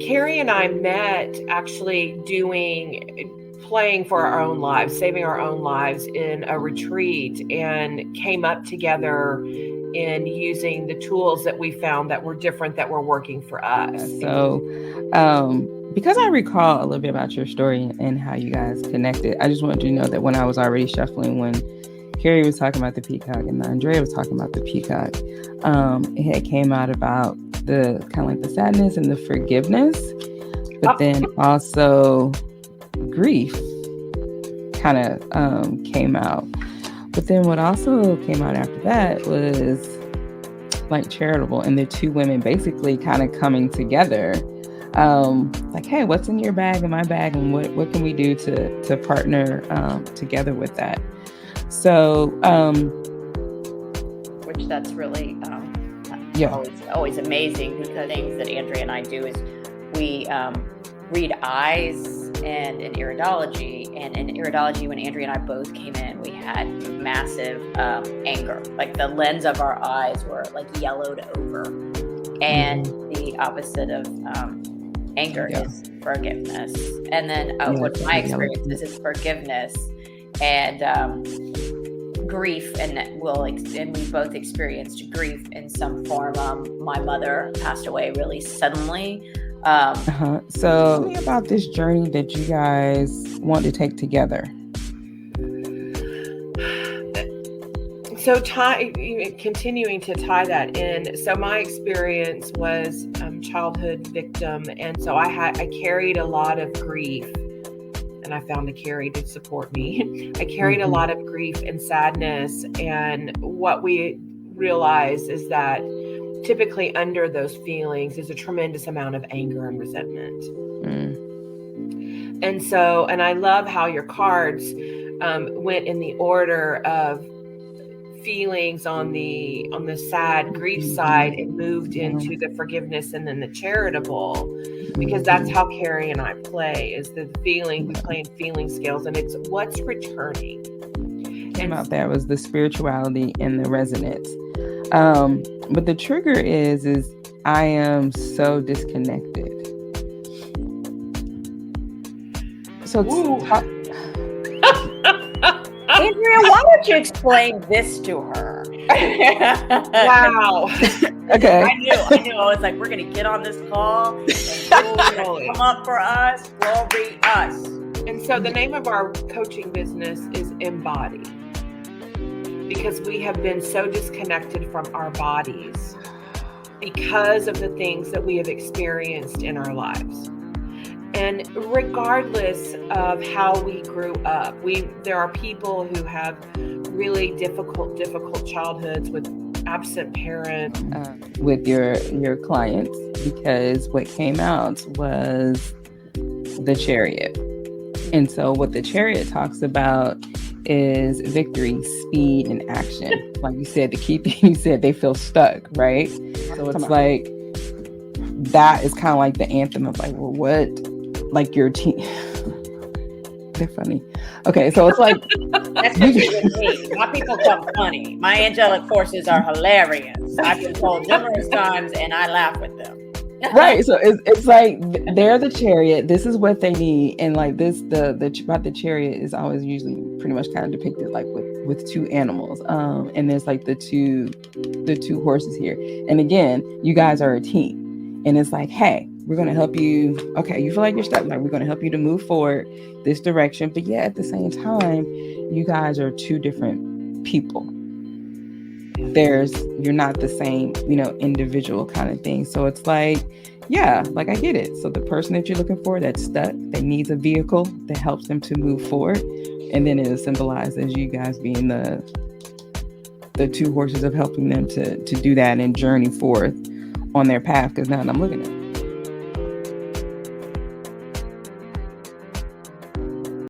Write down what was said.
Carrie and I met actually playing for our own lives, saving our own lives in a retreat, and came up together in using the tools that we found that were different, that were working for us. So, because I recall a little bit about your story and how you guys connected, I just wanted you to know that when I was already shuffling, when Carrie was talking about the peacock and Andrea was talking about the peacock, it had came out about the kind of like the sadness and the forgiveness, but then also grief kind of came out. But then what also came out after that was like charitable, and the two women basically kind of coming together, like, hey, what's in your bag and my bag, and what can we do to partner together with that? So which that's really always amazing, because things that Andrea and I do is we read eyes and in iridology. And in iridology, when Andrea and I both came in, we had massive anger. Like the lens of our eyes were like yellowed over. And the opposite of anger is forgiveness. And then what my experience is forgiveness and grief. And we both experienced grief in some form. My mother passed away really suddenly. So tell me about this journey that you guys want to take together. So continuing to tie that in. So my experience was childhood victim. And so I carried a lot of grief, and I found a Carrie to support me. I carried a lot of grief and sadness. And what we realized is that typically under those feelings is a tremendous amount of anger and resentment. And so, and I love how your cards went in the order of feelings on the sad grief side, and moved into the forgiveness and then the charitable, because that's how Carrie and I play, is the feeling, we play in feeling scales, and it's what's returning. Came out there was the spirituality and the resonance. But the trigger is I am so disconnected. So Andrea, why don't you explain this to her? Wow. Okay. I knew. I was like, we're going to get on this call and you'll come up for us. Glory us. And so the name of our coaching business is Embody, because we have been so disconnected from our bodies because of the things that we have experienced in our lives. And regardless of how we grew up, there are people who have really difficult childhoods with absent parents. With your clients, because what came out was the Chariot. And so what the Chariot talks about is victory, speed, and action. Like you said, you said they feel stuck, right? So it's like, that is kind of like the anthem of like, well, what? Like your team. They're funny. Okay, so it's like that's what you with me. My people come funny. My angelic forces are hilarious. I've been told numerous times, and I laugh with them. Right. So it's like they're the Chariot. This is what they need, and like this, about the Chariot is always usually pretty much kind of depicted like with two animals. And there's like the two horses here. And again, you guys are a team, and it's like, hey, we're going to help you. Okay, you feel like you're stuck. Like, we're going to help you to move forward this direction. But yeah, at the same time, you guys are two different people. You're not the same, individual kind of thing. So it's like, yeah, like I get it. So the person that you're looking for that's stuck, that needs a vehicle that helps them to move forward. And then it is symbolized as you guys being the two horses of helping them to do that and journey forth on their path. Because now I'm looking at it.